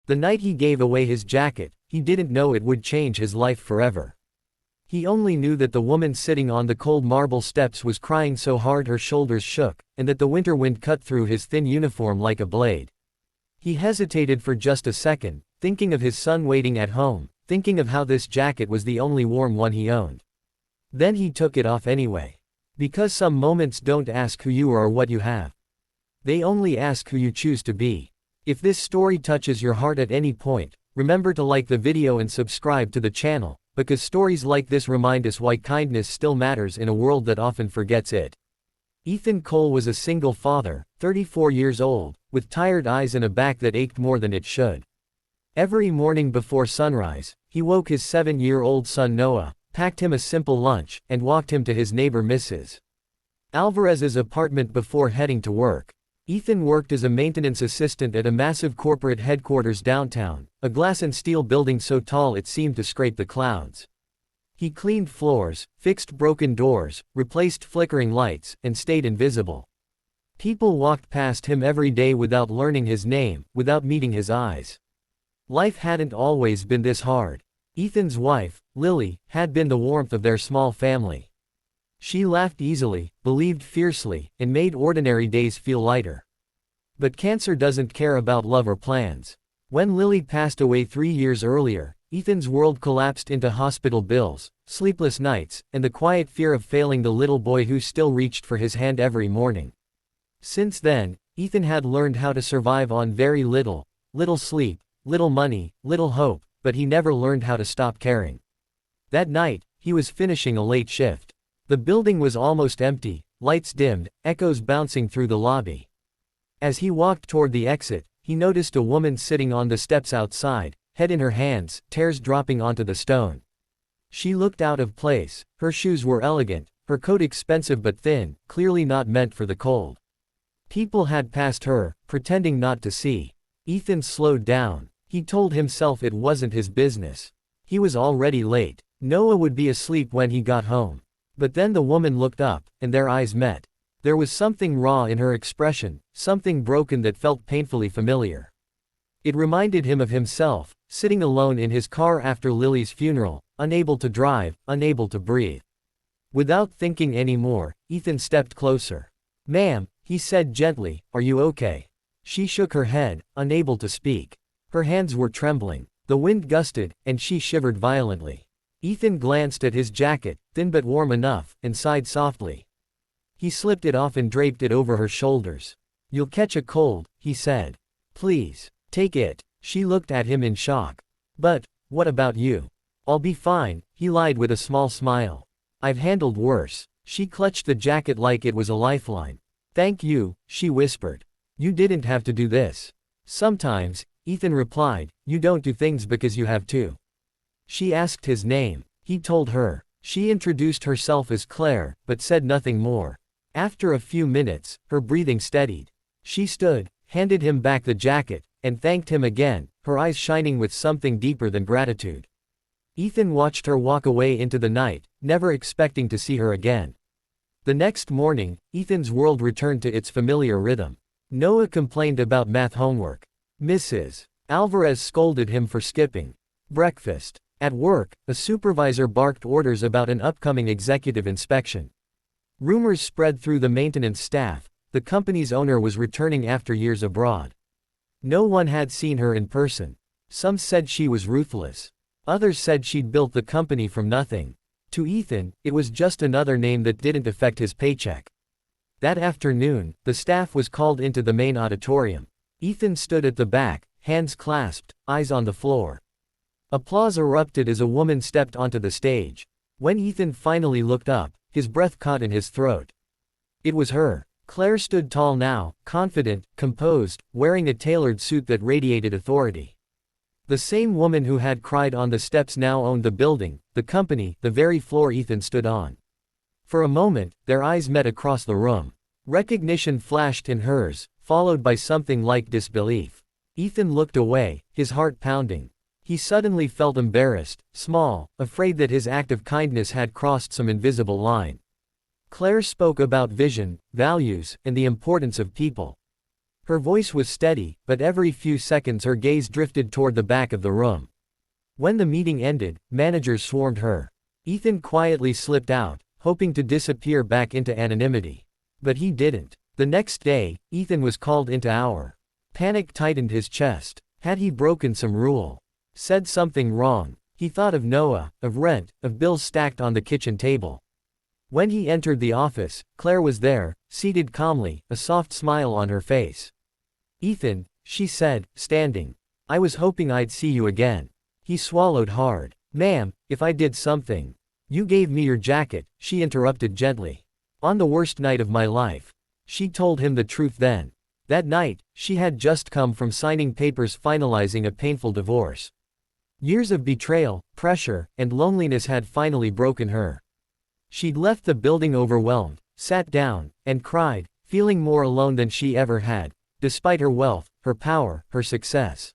The night he gave away his jacket, he didn't know it would change his life forever. He only knew that the woman sitting on the cold marble steps was crying so hard her shoulders shook, and that the winter wind cut through his thin uniform like a blade. He hesitated for just a second, thinking of his son waiting at home, thinking of how this jacket was the only warm one he owned. Then he took it off anyway. Because some moments don't ask who you are or what you have. They only ask who you choose to be. If this story touches your heart at any point, remember to like the video and subscribe to the channel, because stories like this remind us why kindness still matters in a world that often forgets it. Ethan Cole was a single father, 34 years old, with tired eyes and a back that ached more than it should. Every morning before sunrise, he woke his 7-year-old son Noah, packed him a simple lunch, and walked him to his neighbor Mrs. Alvarez's apartment before heading to work. Ethan worked as a maintenance assistant at a massive corporate headquarters downtown, a glass and steel building so tall it seemed to scrape the clouds. He cleaned floors, fixed broken doors, replaced flickering lights, and stayed invisible. People walked past him every day without learning his name, without meeting his eyes. Life hadn't always been this hard. Ethan's wife, Lily, had been the warmth of their small family. She laughed easily, believed fiercely, and made ordinary days feel lighter. But cancer doesn't care about love or plans. When Lily passed away 3 years earlier, Ethan's world collapsed into hospital bills, sleepless nights, and the quiet fear of failing the little boy who still reached for his hand every morning. Since then, Ethan had learned how to survive on very little sleep, little money, little hope, but he never learned how to stop caring. That night, he was finishing a late shift. The building was almost empty, lights dimmed, echoes bouncing through the lobby. As he walked toward the exit, he noticed a woman sitting on the steps outside, head in her hands, tears dropping onto the stone. She looked out of place, her shoes were elegant, her coat expensive but thin, clearly not meant for the cold. People had passed her, pretending not to see. Ethan slowed down. He told himself it wasn't his business. He was already late. Noah would be asleep when he got home. But then the woman looked up, and their eyes met. There was something raw in her expression, something broken that felt painfully familiar. It reminded him of himself, sitting alone in his car after Lily's funeral, unable to drive, unable to breathe. Without thinking anymore, Ethan stepped closer. "Ma'am," he said gently, "are you okay?" She shook her head, unable to speak. Her hands were trembling. The wind gusted, and she shivered violently. Ethan glanced at his jacket, thin but warm enough, and sighed softly. He slipped it off and draped it over her shoulders. "You'll catch a cold," he said. "Please, take it." She looked at him in shock. "But, what about you?" "I'll be fine," he lied with a small smile. "I've handled worse." She clutched the jacket like it was a lifeline. "Thank you," she whispered. "You didn't have to do this." "Sometimes," Ethan replied, "you don't do things because you have to." She asked his name. He told her. She introduced herself as Claire, but said nothing more. After a few minutes, her breathing steadied. She stood, handed him back the jacket, and thanked him again, her eyes shining with something deeper than gratitude. Ethan watched her walk away into the night, never expecting to see her again. The next morning, Ethan's world returned to its familiar rhythm. Noah complained about math homework. Mrs. Alvarez scolded him for skipping breakfast. At work, a supervisor barked orders about an upcoming executive inspection. Rumors spread through the maintenance staff. The company's owner was returning after years abroad. No one had seen her in person. Some said she was ruthless. Others said she'd built the company from nothing. To Ethan, it was just another name that didn't affect his paycheck. That afternoon, the staff was called into the main auditorium. Ethan stood at the back, hands clasped, eyes on the floor. Applause erupted as a woman stepped onto the stage. When Ethan finally looked up, his breath caught in his throat. It was her. Claire stood tall now, confident, composed, wearing a tailored suit that radiated authority. The same woman who had cried on the steps now owned the building, the company, the very floor Ethan stood on. For a moment, their eyes met across the room. Recognition flashed in hers, followed by something like disbelief. Ethan looked away, his heart pounding. He suddenly felt embarrassed, small, afraid that his act of kindness had crossed some invisible line. Claire spoke about vision, values, and the importance of people. Her voice was steady, but every few seconds her gaze drifted toward the back of the room. When the meeting ended, managers swarmed her. Ethan quietly slipped out, hoping to disappear back into anonymity. But he didn't. The next day, Ethan was called into hour. Panic tightened his chest. Had he broken some rule? Said something wrong? He thought of Noah, of rent, of bills stacked on the kitchen table. When he entered the office, Claire was there, seated calmly, a soft smile on her face. "Ethan," she said, standing. "I was hoping I'd see you again." He swallowed hard. "Ma'am, if I did something." "You gave me your jacket," she interrupted gently. "On the worst night of my life." She told him the truth then. That night, she had just come from signing papers finalizing a painful divorce. Years of betrayal, pressure, and loneliness had finally broken her. She'd left the building overwhelmed, sat down, and cried, feeling more alone than she ever had, despite her wealth, her power, her success.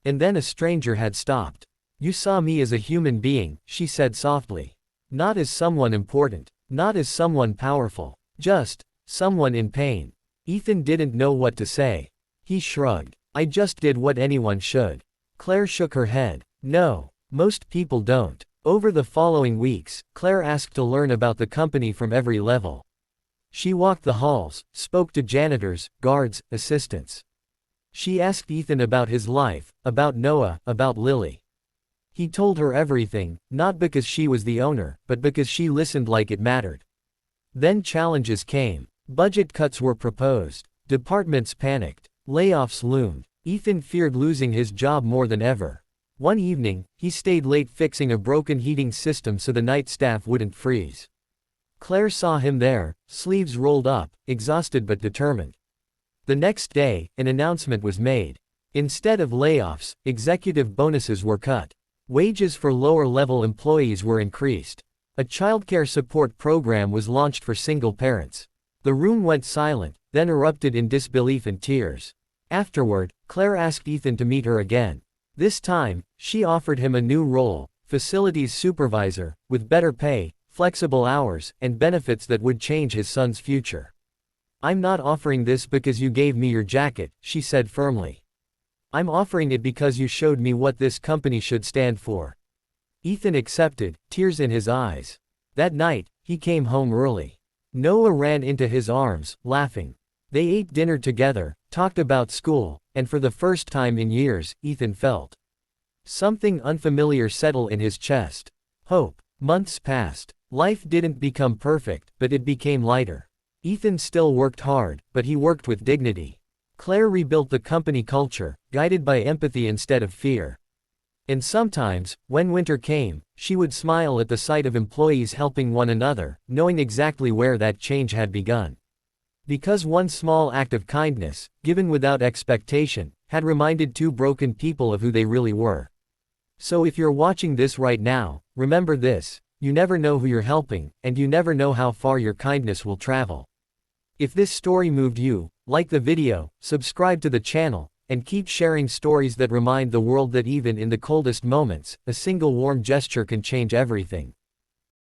And then a stranger had stopped. "You saw me as a human being," she said softly. "Not as someone important, not as someone powerful, just someone in pain." Ethan didn't know what to say. He shrugged. "I just did what anyone should." Claire shook her head. "No, most people don't." Over the following weeks, Claire asked to learn about the company from every level. She walked the halls, spoke to janitors, guards, assistants. She asked Ethan about his life, about Noah, about Lily. He told her everything, not because she was the owner, but because she listened like it mattered. Then challenges came. Budget cuts were proposed. Departments panicked. Layoffs loomed. Ethan feared losing his job more than ever. One evening, he stayed late fixing a broken heating system so the night staff wouldn't freeze. Claire saw him there, sleeves rolled up, exhausted but determined. The next day, an announcement was made. Instead of layoffs, executive bonuses were cut. Wages for lower-level employees were increased. A childcare support program was launched for single parents. The room went silent, then erupted in disbelief and tears. Afterward, Claire asked Ethan to meet her again. This time, she offered him a new role, facilities supervisor, with better pay, flexible hours, and benefits that would change his son's future. "I'm not offering this because you gave me your jacket," she said firmly. "I'm offering it because you showed me what this company should stand for." Ethan accepted, tears in his eyes. That night, he came home early. Noah ran into his arms, laughing. They ate dinner together, talked about school, and for the first time in years, Ethan felt something unfamiliar settle in his chest. Hope. Months passed. Life didn't become perfect, but it became lighter. Ethan still worked hard, but he worked with dignity. Claire rebuilt the company culture, guided by empathy instead of fear. And sometimes, when winter came, she would smile at the sight of employees helping one another, knowing exactly where that change had begun. Because one small act of kindness, given without expectation, had reminded two broken people of who they really were. So if you're watching this right now, remember this: you never know who you're helping, and you never know how far your kindness will travel. If this story moved you, like the video, subscribe to the channel, and keep sharing stories that remind the world that even in the coldest moments, a single warm gesture can change everything.